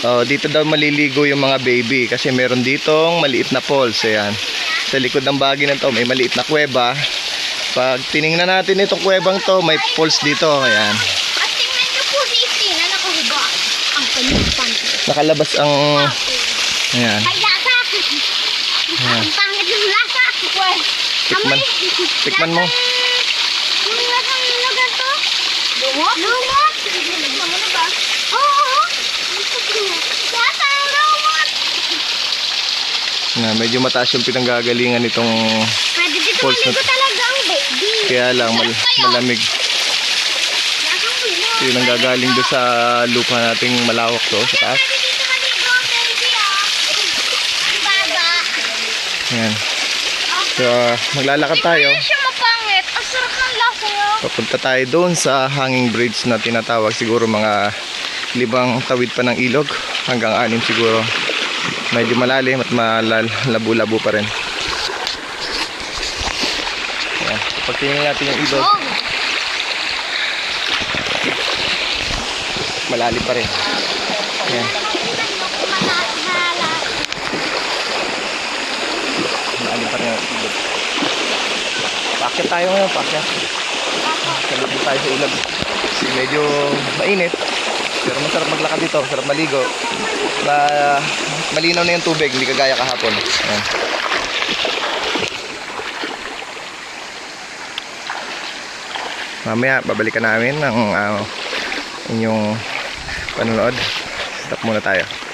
Oh, dito daw maliligo yung mga baby kasi meron ditong maliit na falls. Ayan. Sa likod ng bagay na to may maliit na kuweba. Pag tiningnan natin itong kuwebang to, may falls dito. Ayan. At tingnan niyo po si Istina nakahiga. Ang kanyang panty. Nakalabas ang... Ayan. Ay, lasa! Ang pangit ng lasa! Tikman. Tikman mo. Yung lasang nilagan to? Lumot? Lumot! Tikman mo na ba? Oo! Lasa ang lumot! Na, medyo mataas yung pinanggagalingan nitong Pwede dito falls na maligo to. talaga ang baby. Kaya lang malamig. Lasang lumot. Yung nanggagaling doon sa lupa nating malawak to sa taas. Pwede dito maligo ang baby Ang baba. Ayan. So, maglalakad tayo. Hindi siya mapangit. Ang sarap ng lasa niya. Papunta tayo doon sa hanging bridge na tinatawag. Siguro mga 5 tawid pa ng ilog. Hanggang 6 siguro. Medyo malalim at malabo-labo pa rin. Ayan. Pag tingnan natin yung ilog, Oh. malalim pa rin. Ayan. Malalim pa rin ang ilog. Paakyat tayo ngayon, paakyat. Salubin tayo sa ilog. Kasi medyo mainit. Pero masarap maglakad dito, masarap maligo. Malinaw na yung tubig, hindi kagaya kahapon. Ayan. Mamaya, babalikan namin ang inyong panonood. Stop muna tayo.